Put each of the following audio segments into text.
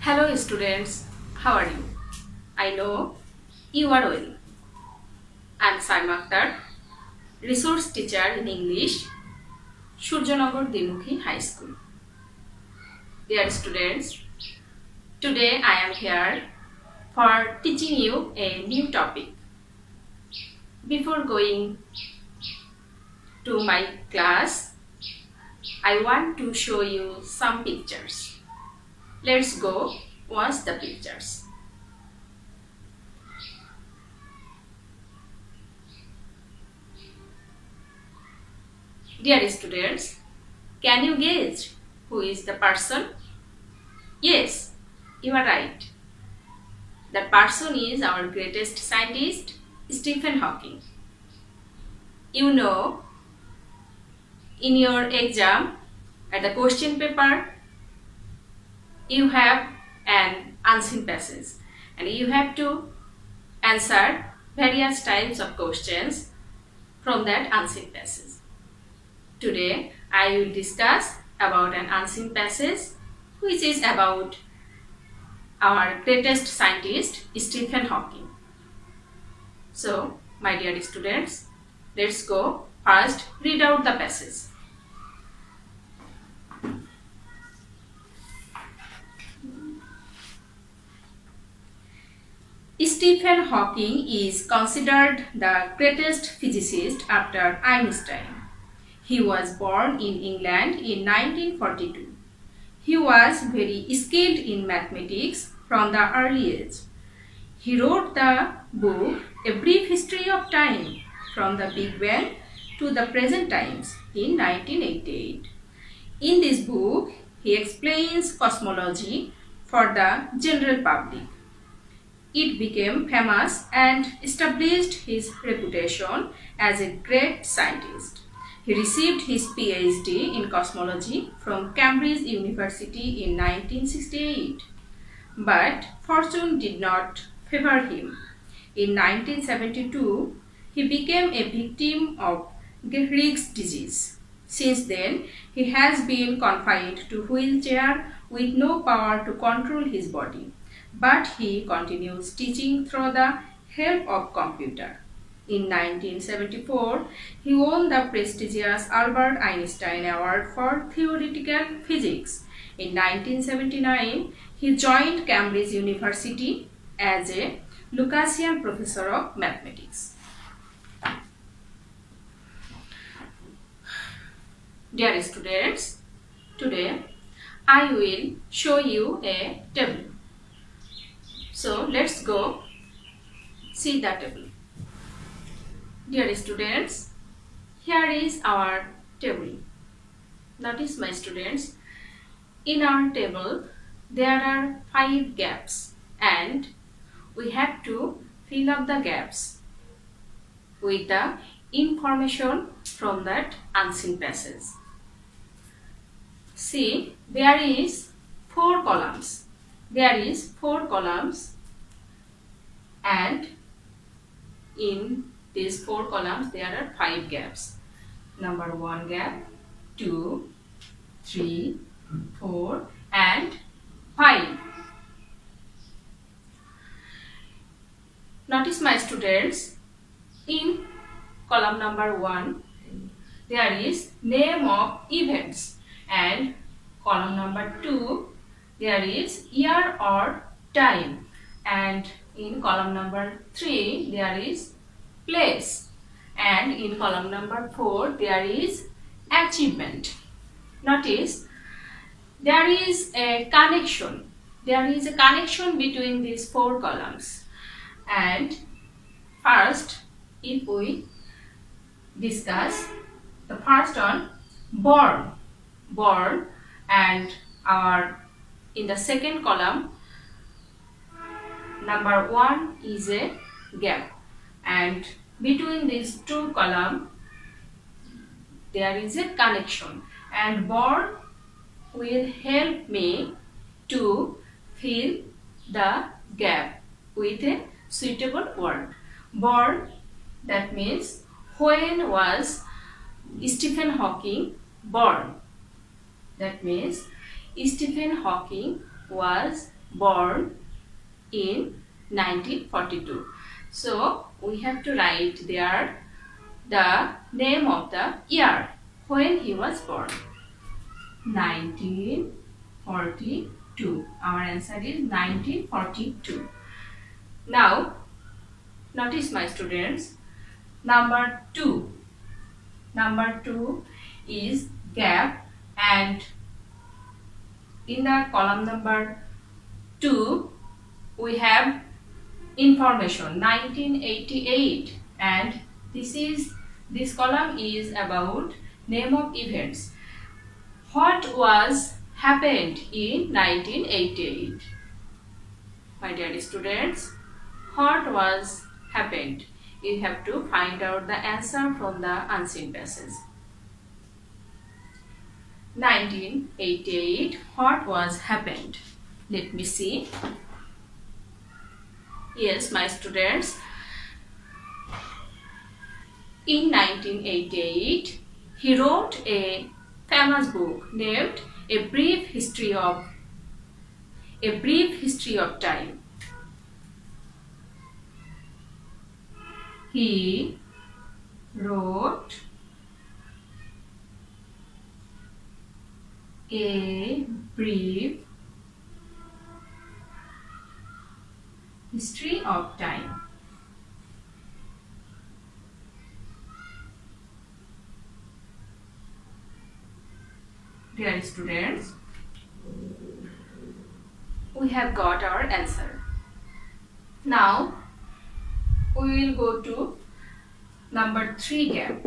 Hello students, how are you? I know you are well. I am Sayma Akter, resource teacher in English, Surjanagar Dimukhi High School. Dear students, today I am here for teaching you a new topic. Before going to my class, I want to show you some pictures. Let's go watch the pictures. Dear students, can you guess who is the person? Yes, you are right. That person is our greatest scientist, Stephen Hawking. You know, in your exam, at the question paper, you have an unseen passage and you have to answer various types of questions from that unseen passage. Today, I will discuss about an unseen passage which is about our greatest scientist, Stephen Hawking. So, my dear students, let's go first read out the passage. Stephen Hawking is considered the greatest physicist after Einstein. He was born in England in 1942. He was very skilled in mathematics from the early age. He wrote the book A Brief History of Time from the Big Bang to the present times in 1988. In this book, he explains cosmology for the general public. It became famous and established his reputation as a great scientist. He received his PhD in cosmology from Cambridge University in 1968. But fortune did not favor him. In 1972, he became a victim of Gehrig's disease. Since then, he has been confined to a wheelchair with no power to control his body. But he continues teaching through the help of computer. In 1974, he won the prestigious Albert Einstein Award for Theoretical Physics. In 1979, he joined Cambridge University as a Lucasian Professor of Mathematics. Dear students, today I will show you a table. So let's go see the table. Dear students, here is our table. Notice my students, in our table there are 5 gaps and we have to fill up the gaps with the information from that unseen passage. See, there is 4 columns. There is 4 columns and in these 4 columns there are 5 gaps. Number 1 gap, 2, 3, 4 and 5. Notice my students, in column number 1 there is name of events and column number 2 there is year or time and in column number 3 there is place and in column number 4 there is achievement. Notice there is a connection. There is a connection between these 4 columns. And first, if we discuss the first one, born and our in the second column number 1 is a gap and between these 2 columns there is a connection and born will help me to fill the gap with a suitable word. Born, that means when was Stephen Hawking born? That means Stephen Hawking was born in 1942. So we have to write there the name of the year when he was born. 1942. Our answer is 1942. Now, notice my students, number 2. Number 2 is gap, and in the column number 2 we have information 1988, and this column is about name of events. What was happened in 1988? My dear students, what was happened? You have to find out the answer from the unseen passage. 1988, what was happened? Let me see. Yes, my students, in 1988, he wrote a famous book named A Brief History of Time. He wrote a brief history of time. Dear students, we have got our answer. Now we will go to number 3 gap,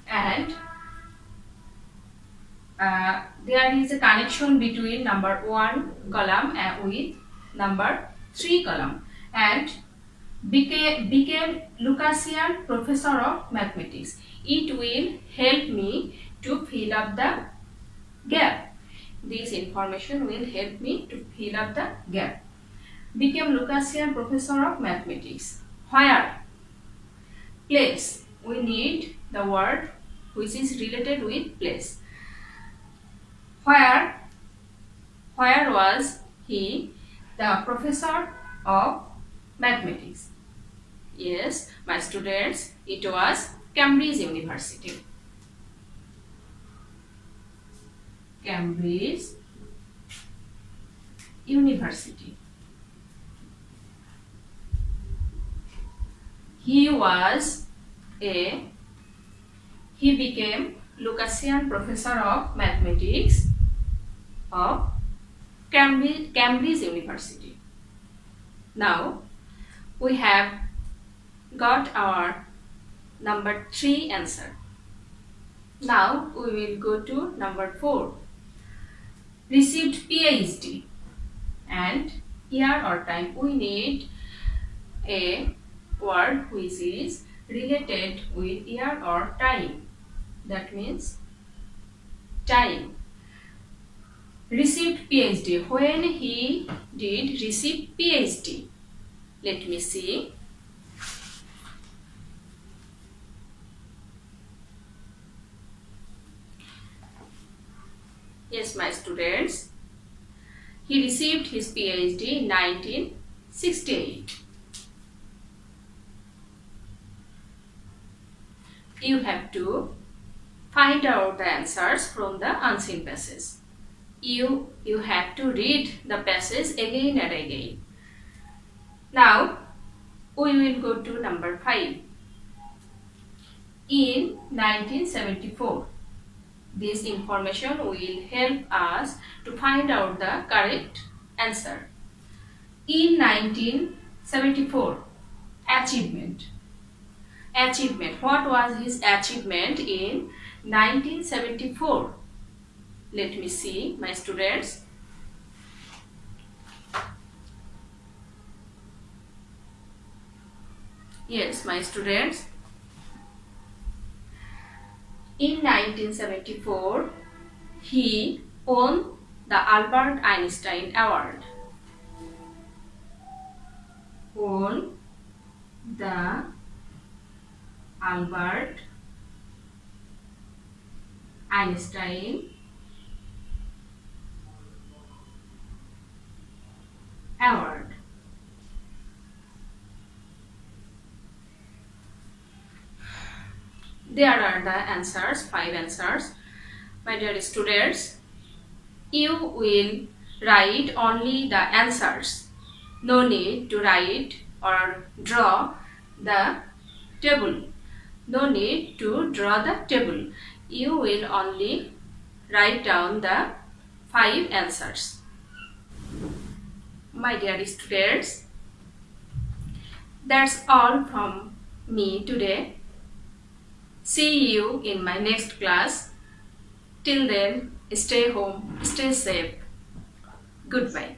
and there is a connection between number 1 column with number 3 column, and became Lucasian professor of mathematics. It will help me to fill up the gap. This information will help me to fill up the gap. Became Lucasian professor of mathematics. Where? Place. We need the word which is related with place. Where was he the professor of mathematics? Yes, my students, it was Cambridge University. Cambridge University. He became Lucasian professor of mathematics of Cambridge University. Now we have got our number 3 answer. Now we will go to number 4. Received PhD, and year or time. We need a word which is related with year or time. That means time. Received PhD. When he did receive PhD? Let me see. Yes, my students, he received his PhD in 1968. You have to find out the answers from the unseen passage. You have to read the passage again and again. Now we will go to number 5. In 1974. This information will help us to find out the correct answer. In 1974, achievement. What was his achievement in 1974? Let me see, my students. Yes, my students. In 1974, he won the Albert Einstein Award. Won the Albert Einstein There are the answers, 5 answers. My dear students, you will write only the answers. No need to write or draw the table. No need to draw the table. You will only write down the 5 answers. My dear students, that's all from me today. See you in my next class. Till then, stay home, stay safe. Goodbye.